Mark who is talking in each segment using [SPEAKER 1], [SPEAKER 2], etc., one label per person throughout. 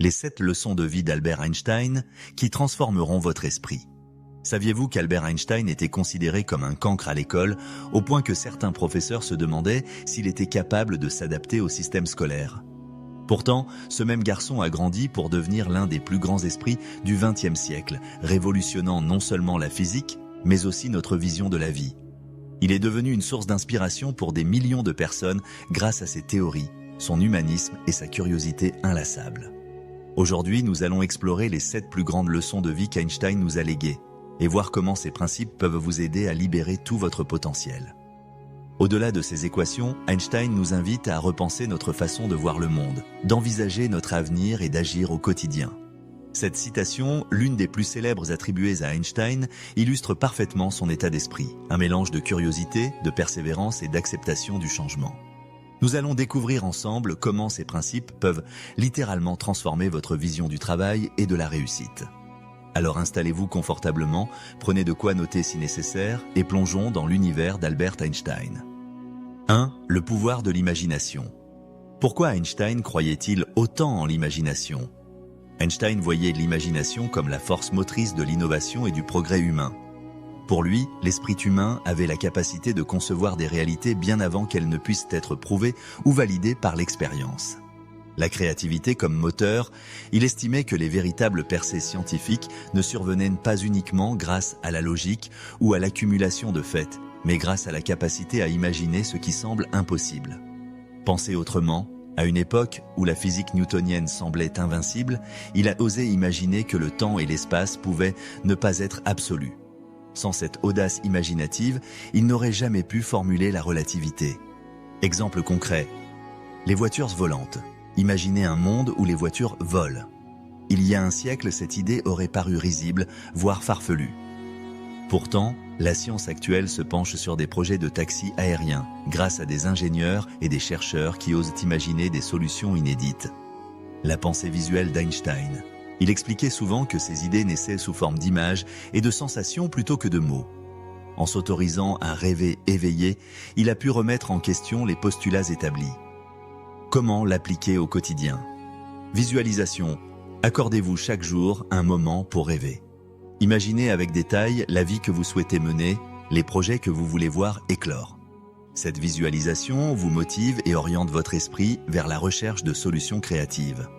[SPEAKER 1] Les 7 leçons de vie d'Albert Einstein qui transformeront votre esprit. Saviez-vous qu'Albert Einstein était considéré comme un cancre à l'école, au point que certains professeurs se demandaient s'il était capable de s'adapter au système scolaire? Pourtant, ce même garçon a grandi pour devenir l'un des plus grands esprits du XXe siècle, révolutionnant non seulement la physique, mais aussi notre vision de la vie. Il est devenu une source d'inspiration pour des millions de personnes grâce à ses théories, son humanisme et sa curiosité inlassable. Aujourd'hui, nous allons explorer les 7 plus grandes leçons de vie qu'Einstein nous a léguées et voir comment ces principes peuvent vous aider à libérer tout votre potentiel. Au-delà de ces équations, Einstein nous invite à repenser notre façon de voir le monde, d'envisager notre avenir et d'agir au quotidien. Cette citation, l'une des plus célèbres attribuées à Einstein, illustre parfaitement son état d'esprit, un mélange de curiosité, de persévérance et d'acceptation du changement. Nous allons découvrir ensemble comment ces principes peuvent littéralement transformer votre vision du travail et de la réussite. Alors installez-vous confortablement, prenez de quoi noter si nécessaire et plongeons dans l'univers d'Albert Einstein. 1. Le pouvoir de l'imagination. Pourquoi Einstein croyait-il autant en l'imagination? Einstein voyait l'imagination comme la force motrice de l'innovation et du progrès humain. Pour lui, l'esprit humain avait la capacité de concevoir des réalités bien avant qu'elles ne puissent être prouvées ou validées par l'expérience. La créativité comme moteur, il estimait que les véritables percées scientifiques ne survenaient pas uniquement grâce à la logique ou à l'accumulation de faits, mais grâce à la capacité à imaginer ce qui semble impossible. Penser autrement, à une époque où la physique newtonienne semblait invincible, il a osé imaginer que le temps et l'espace pouvaient ne pas être absolus. Sans cette audace imaginative, il n'aurait jamais pu formuler la relativité. Exemple concret, les voitures volantes. Imaginez un monde où les voitures volent. Il y a un siècle, cette idée aurait paru risible, voire farfelue. Pourtant, la science actuelle se penche sur des projets de taxis aériens, grâce à des ingénieurs et des chercheurs qui osent imaginer des solutions inédites. La pensée visuelle d'Einstein. Il expliquait souvent que ses idées naissaient sous forme d'images et de sensations plutôt que de mots. En s'autorisant à rêver éveillé, il a pu remettre en question les postulats établis. Comment l'appliquer au quotidien? Visualisation. Accordez-vous chaque jour un moment pour rêver. Imaginez avec détail la vie que vous souhaitez mener, les projets que vous voulez voir éclore. Cette visualisation vous motive et oriente votre esprit vers la recherche de solutions créatives.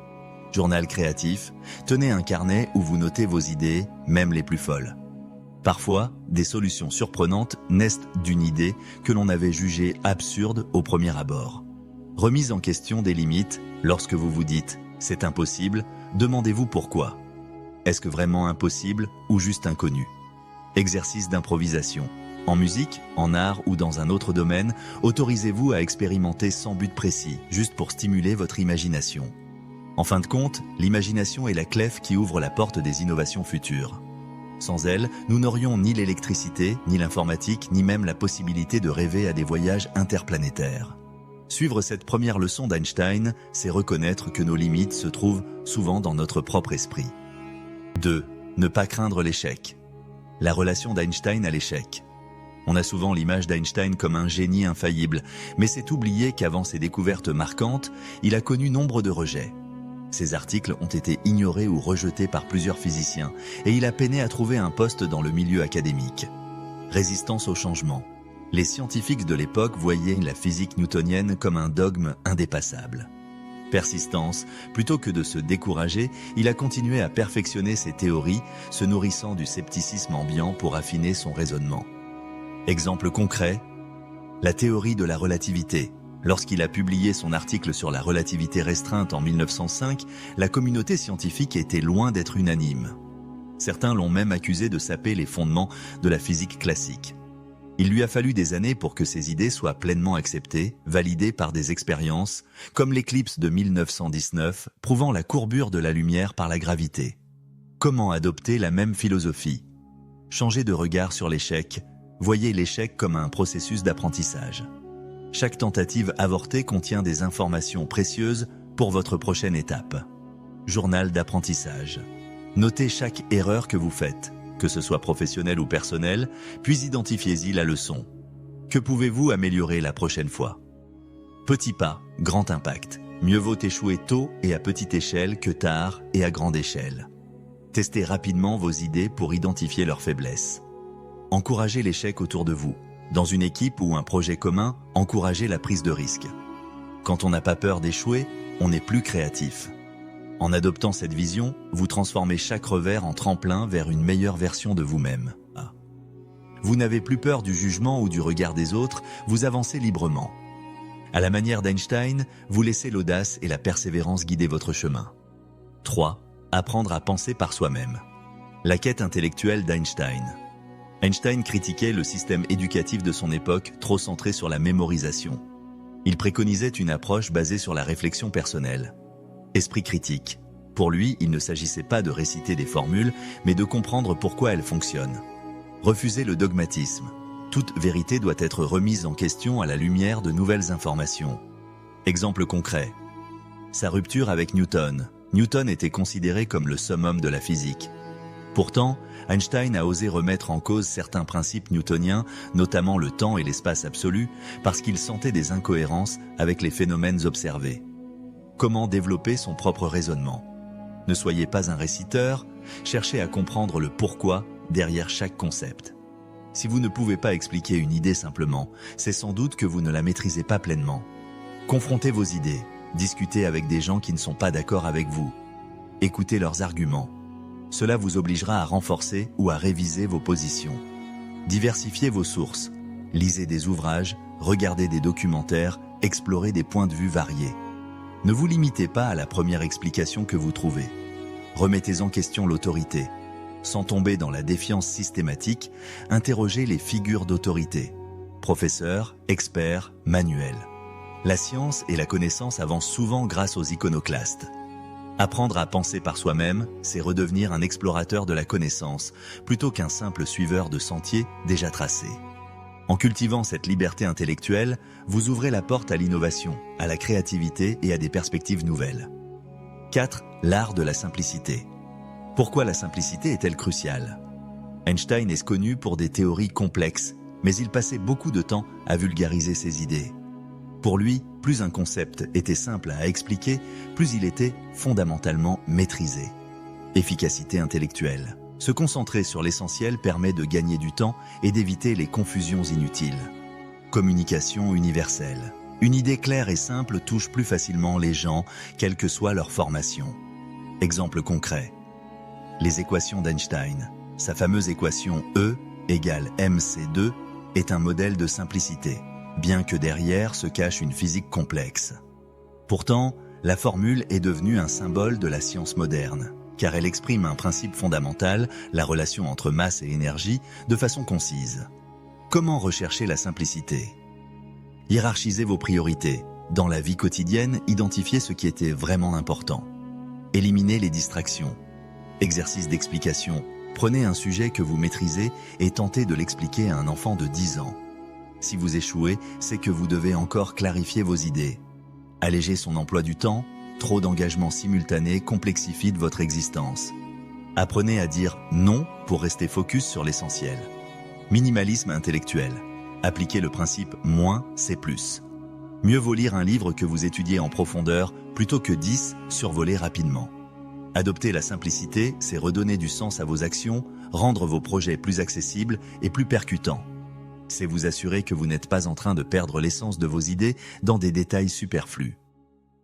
[SPEAKER 1] Journal créatif, tenez un carnet où vous notez vos idées, même les plus folles. Parfois, des solutions surprenantes naissent d'une idée que l'on avait jugée absurde au premier abord. Remise en question des limites, lorsque vous vous dites « c'est impossible », demandez-vous pourquoi. Est-ce que vraiment impossible ou juste inconnu? Exercice d'improvisation. En musique, en art ou dans un autre domaine, autorisez-vous à expérimenter sans but précis, juste pour stimuler votre imagination. En fin de compte, l'imagination est la clef qui ouvre la porte des innovations futures. Sans elle, nous n'aurions ni l'électricité, ni l'informatique, ni même la possibilité de rêver à des voyages interplanétaires. Suivre cette première leçon d'Einstein, c'est reconnaître que nos limites se trouvent souvent dans notre propre esprit. 2. Ne pas craindre l'échec. La relation d'Einstein à l'échec. On a souvent l'image d'Einstein comme un génie infaillible, mais c'est oublier qu'avant ses découvertes marquantes, il a connu nombre de rejets. Ses articles ont été ignorés ou rejetés par plusieurs physiciens, et il a peiné à trouver un poste dans le milieu académique. Résistance au changement. Les scientifiques de l'époque voyaient la physique newtonienne comme un dogme indépassable. Persistance, plutôt que de se décourager, il a continué à perfectionner ses théories, se nourrissant du scepticisme ambiant pour affiner son raisonnement. Exemple concret, la théorie de la relativité. Lorsqu'il a publié son article sur la relativité restreinte en 1905, la communauté scientifique était loin d'être unanime. Certains l'ont même accusé de saper les fondements de la physique classique. Il lui a fallu des années pour que ses idées soient pleinement acceptées, validées par des expériences, comme l'éclipse de 1919, prouvant la courbure de la lumière par la gravité. Comment adopter la même philosophie? Changer de regard sur l'échec, voyez l'échec comme un processus d'apprentissage. Chaque tentative avortée contient des informations précieuses pour votre prochaine étape. Journal d'apprentissage. Notez chaque erreur que vous faites, que ce soit professionnel ou personnel, puis identifiez-y la leçon. Que pouvez-vous améliorer la prochaine fois? Petit pas, grand impact. Mieux vaut échouer tôt et à petite échelle que tard et à grande échelle. Testez rapidement vos idées pour identifier leurs faiblesses. Encouragez l'échec autour de vous. Dans une équipe ou un projet commun, encouragez la prise de risque. Quand on n'a pas peur d'échouer, on est plus créatif. En adoptant cette vision, vous transformez chaque revers en tremplin vers une meilleure version de vous-même. Vous n'avez plus peur du jugement ou du regard des autres, vous avancez librement. À la manière d'Einstein, vous laissez l'audace et la persévérance guider votre chemin. 3. Apprendre à penser par soi-même. La quête intellectuelle d'Einstein. Einstein critiquait le système éducatif de son époque, trop centré sur la mémorisation. Il préconisait une approche basée sur la réflexion personnelle. Esprit critique. Pour lui, il ne s'agissait pas de réciter des formules, mais de comprendre pourquoi elles fonctionnent. Refuser le dogmatisme. Toute vérité doit être remise en question à la lumière de nouvelles informations. Exemple concret. Sa rupture avec Newton. Newton était considéré comme le summum de la physique. Pourtant, Einstein a osé remettre en cause certains principes newtoniens, notamment le temps et l'espace absolu, parce qu'il sentait des incohérences avec les phénomènes observés. Comment développer son propre raisonnement? Ne soyez pas un réciteur, cherchez à comprendre le pourquoi derrière chaque concept. Si vous ne pouvez pas expliquer une idée simplement, c'est sans doute que vous ne la maîtrisez pas pleinement. Confrontez vos idées, discutez avec des gens qui ne sont pas d'accord avec vous. Écoutez leurs arguments. Cela vous obligera à renforcer ou à réviser vos positions. Diversifiez vos sources. Lisez des ouvrages, regardez des documentaires, explorez des points de vue variés. Ne vous limitez pas à la première explication que vous trouvez. Remettez en question l'autorité. Sans tomber dans la défiance systématique, interrogez les figures d'autorité. Professeurs, experts, manuels. La science et la connaissance avancent souvent grâce aux iconoclastes. Apprendre à penser par soi-même, c'est redevenir un explorateur de la connaissance, plutôt qu'un simple suiveur de sentiers déjà tracés. En cultivant cette liberté intellectuelle, vous ouvrez la porte à l'innovation, à la créativité et à des perspectives nouvelles. 4. L'art de la simplicité. Pourquoi la simplicité est-elle cruciale? Einstein est connu pour des théories complexes, mais il passait beaucoup de temps à vulgariser ses idées. Pour lui, plus un concept était simple à expliquer, plus il était fondamentalement maîtrisé. Efficacité intellectuelle. Se concentrer sur l'essentiel permet de gagner du temps et d'éviter les confusions inutiles. Communication universelle. Une idée claire et simple touche plus facilement les gens, quelle que soit leur formation. Exemple concret. Les équations d'Einstein. Sa fameuse équation E égale mc2 est un modèle de simplicité, bien que derrière se cache une physique complexe. Pourtant, la formule est devenue un symbole de la science moderne, car elle exprime un principe fondamental, la relation entre masse et énergie, de façon concise. Comment rechercher la simplicité? Hiérarchisez vos priorités. Dans la vie quotidienne, identifiez ce qui était vraiment important. Éliminez les distractions. Exercice d'explication. Prenez un sujet que vous maîtrisez et tentez de l'expliquer à un enfant de 10 ans. Si vous échouez, c'est que vous devez encore clarifier vos idées. Allégez son emploi du temps. Trop d'engagement simultané complexifie votre existence. Apprenez à dire non pour rester focus sur l'essentiel. Minimalisme intellectuel. Appliquez le principe « moins, c'est plus ». Mieux vaut lire un livre que vous étudiez en profondeur plutôt que 10 survolés rapidement. Adopter la simplicité, c'est redonner du sens à vos actions, rendre vos projets plus accessibles et plus percutants. C'est vous assurer que vous n'êtes pas en train de perdre l'essence de vos idées dans des détails superflus.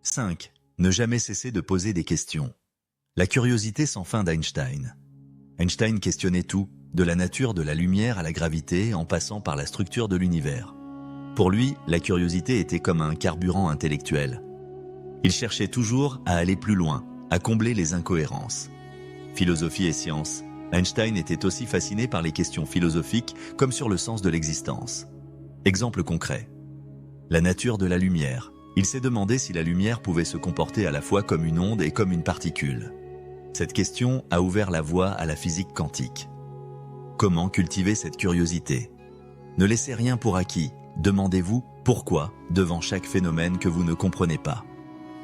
[SPEAKER 1] 5. Ne jamais cesser de poser des questions. La curiosité sans fin d'Einstein. Einstein questionnait tout, de la nature de la lumière à la gravité, en passant par la structure de l'univers. Pour lui, la curiosité était comme un carburant intellectuel. Il cherchait toujours à aller plus loin, à combler les incohérences. Philosophie et science. Einstein était aussi fasciné par les questions philosophiques comme sur le sens de l'existence. Exemple concret. La nature de la lumière. Il s'est demandé si la lumière pouvait se comporter à la fois comme une onde et comme une particule. Cette question a ouvert la voie à la physique quantique. Comment cultiver cette curiosité? Ne laissez rien pour acquis. Demandez-vous pourquoi devant chaque phénomène que vous ne comprenez pas.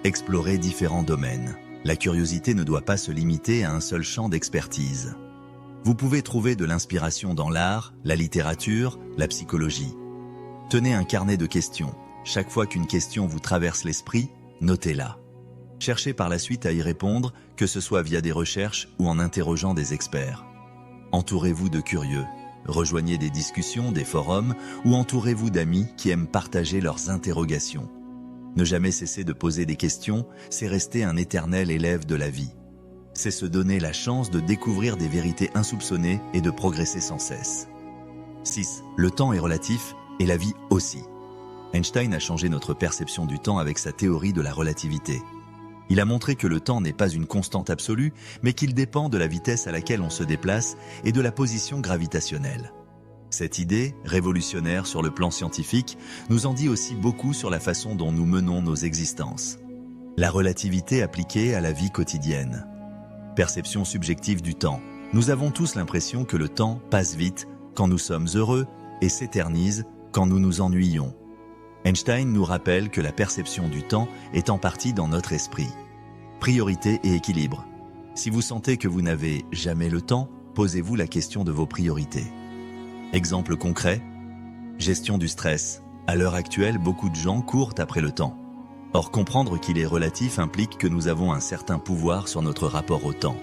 [SPEAKER 1] Explorez différents domaines. La curiosité ne doit pas se limiter à un seul champ d'expertise. Vous pouvez trouver de l'inspiration dans l'art, la littérature, la psychologie. Tenez un carnet de questions. Chaque fois qu'une question vous traverse l'esprit, notez-la. Cherchez par la suite à y répondre, que ce soit via des recherches ou en interrogeant des experts. Entourez-vous de curieux. Rejoignez des discussions, des forums ou entourez-vous d'amis qui aiment partager leurs interrogations. Ne jamais cesser de poser des questions, c'est rester un éternel élève de la vie. C'est se donner la chance de découvrir des vérités insoupçonnées et de progresser sans cesse. 6. Le temps est relatif et la vie aussi. Einstein a changé notre perception du temps avec sa théorie de la relativité. Il a montré que le temps n'est pas une constante absolue, mais qu'il dépend de la vitesse à laquelle on se déplace et de la position gravitationnelle. Cette idée, révolutionnaire sur le plan scientifique, nous en dit aussi beaucoup sur la façon dont nous menons nos existences. La relativité appliquée à la vie quotidienne. Perception subjective du temps. Nous avons tous l'impression que le temps passe vite quand nous sommes heureux et s'éternise quand nous nous ennuyons. Einstein nous rappelle que la perception du temps est en partie dans notre esprit. Priorité et équilibre. Si vous sentez que vous n'avez jamais le temps, posez-vous la question de vos priorités. Exemple concret, gestion du stress. À l'heure actuelle, beaucoup de gens courent après le temps. Or, comprendre qu'il est relatif implique que nous avons un certain pouvoir sur notre rapport au temps.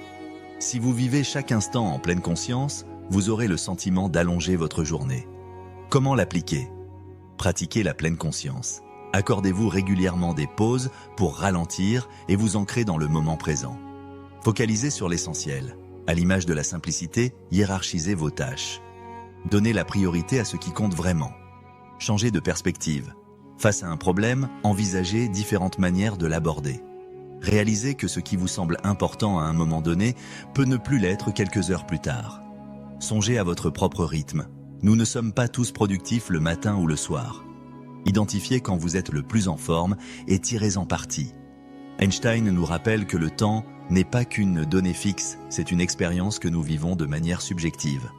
[SPEAKER 1] Si vous vivez chaque instant en pleine conscience, vous aurez le sentiment d'allonger votre journée. Comment l'appliquer ? Pratiquez la pleine conscience. Accordez-vous régulièrement des pauses pour ralentir et vous ancrer dans le moment présent. Focalisez sur l'essentiel. À l'image de la simplicité, hiérarchisez vos tâches. Donnez la priorité à ce qui compte vraiment. Changez de perspective. Face à un problème, envisagez différentes manières de l'aborder. Réalisez que ce qui vous semble important à un moment donné peut ne plus l'être quelques heures plus tard. Songez à votre propre rythme. Nous ne sommes pas tous productifs le matin ou le soir. Identifiez quand vous êtes le plus en forme et tirez-en parti. Einstein nous rappelle que le temps n'est pas qu'une donnée fixe, c'est une expérience que nous vivons de manière subjective.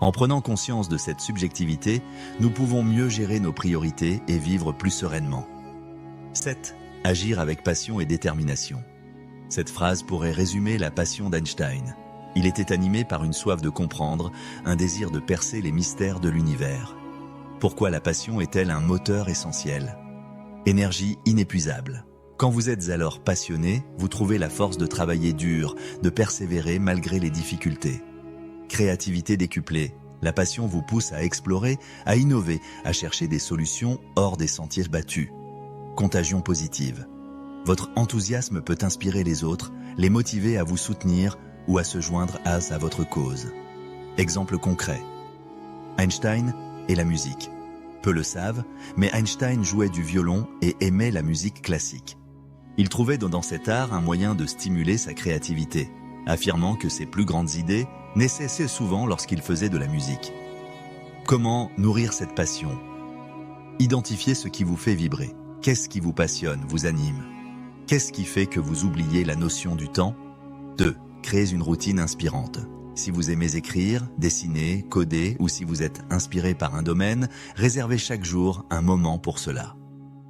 [SPEAKER 1] En prenant conscience de cette subjectivité, nous pouvons mieux gérer nos priorités et vivre plus sereinement. 7. Agir avec passion et détermination. Cette phrase pourrait résumer la passion d'Einstein. Il était animé par une soif de comprendre, un désir de percer les mystères de l'univers. Pourquoi la passion est-elle un moteur essentiel ? Énergie inépuisable. Quand vous êtes alors passionné, vous trouvez la force de travailler dur, de persévérer malgré les difficultés. Créativité décuplée. La passion vous pousse à explorer, à innover, à chercher des solutions hors des sentiers battus. Contagion positive. Votre enthousiasme peut inspirer les autres, les motiver à vous soutenir ou à se joindre à votre cause. Exemple concret. Einstein et la musique. Peu le savent, mais Einstein jouait du violon et aimait la musique classique. Il trouvait dans cet art un moyen de stimuler sa créativité, affirmant que ses plus grandes idées naissaient souvent lorsqu'il faisait de la musique. Comment nourrir cette passion ? Identifiez ce qui vous fait vibrer. Qu'est-ce qui vous passionne, vous anime ? Qu'est-ce qui fait que vous oubliez la notion du temps ? 2. Créez une routine inspirante. Si vous aimez écrire, dessiner, coder ou si vous êtes inspiré par un domaine, réservez chaque jour un moment pour cela.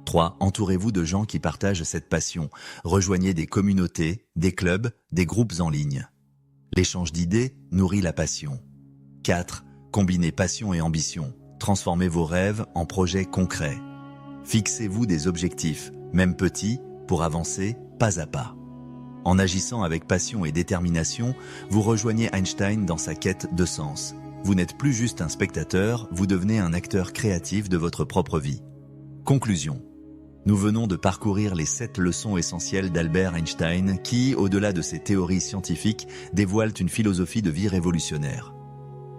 [SPEAKER 1] 3. Entourez-vous de gens qui partagent cette passion. Rejoignez des communautés, des clubs, des groupes en ligne. L'échange d'idées nourrit la passion. 4. Combinez passion et ambition. Transformez vos rêves en projets concrets. Fixez-vous des objectifs, même petits, pour avancer pas à pas. En agissant avec passion et détermination, vous rejoignez Einstein dans sa quête de sens. Vous n'êtes plus juste un spectateur, vous devenez un acteur créatif de votre propre vie. Conclusion. Nous venons de parcourir les 7 leçons essentielles d'Albert Einstein qui, au-delà de ses théories scientifiques, dévoilent une philosophie de vie révolutionnaire.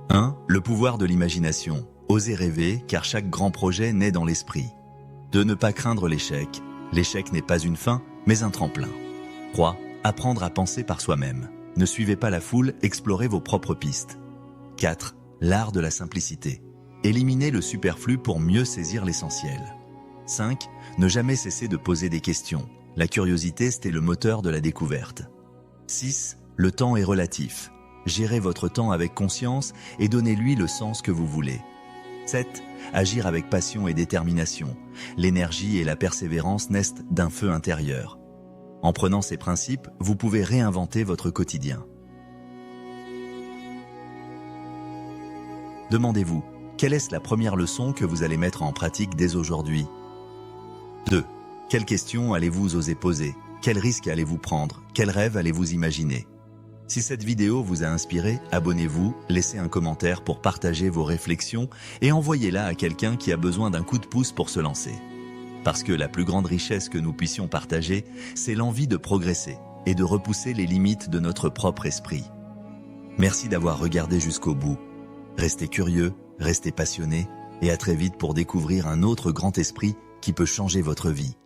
[SPEAKER 1] 1. Le pouvoir de l'imagination. Osez rêver, car chaque grand projet naît dans l'esprit. 2. Ne pas craindre l'échec. L'échec n'est pas une fin, mais un tremplin. 3. Apprendre à penser par soi-même. Ne suivez pas la foule, explorez vos propres pistes. 4. L'art de la simplicité. Éliminez le superflu pour mieux saisir l'essentiel. 5. Ne jamais cesser de poser des questions. La curiosité, c'est le moteur de la découverte. 6. Le temps est relatif. Gérez votre temps avec conscience et donnez-lui le sens que vous voulez. 7. Agir avec passion et détermination. L'énergie et la persévérance naissent d'un feu intérieur. En prenant ces principes, vous pouvez réinventer votre quotidien. Demandez-vous, quelle est la première leçon que vous allez mettre en pratique dès aujourd'hui ? 2. Quelles questions allez-vous oser poser? Quels risques allez-vous prendre? Quels rêves allez-vous imaginer? Si cette vidéo vous a inspiré, abonnez-vous, laissez un commentaire pour partager vos réflexions et envoyez-la à quelqu'un qui a besoin d'un coup de pouce pour se lancer. Parce que la plus grande richesse que nous puissions partager, c'est l'envie de progresser et de repousser les limites de notre propre esprit. Merci d'avoir regardé jusqu'au bout. Restez curieux, restez passionné et à très vite pour découvrir un autre grand esprit qui peut changer votre vie.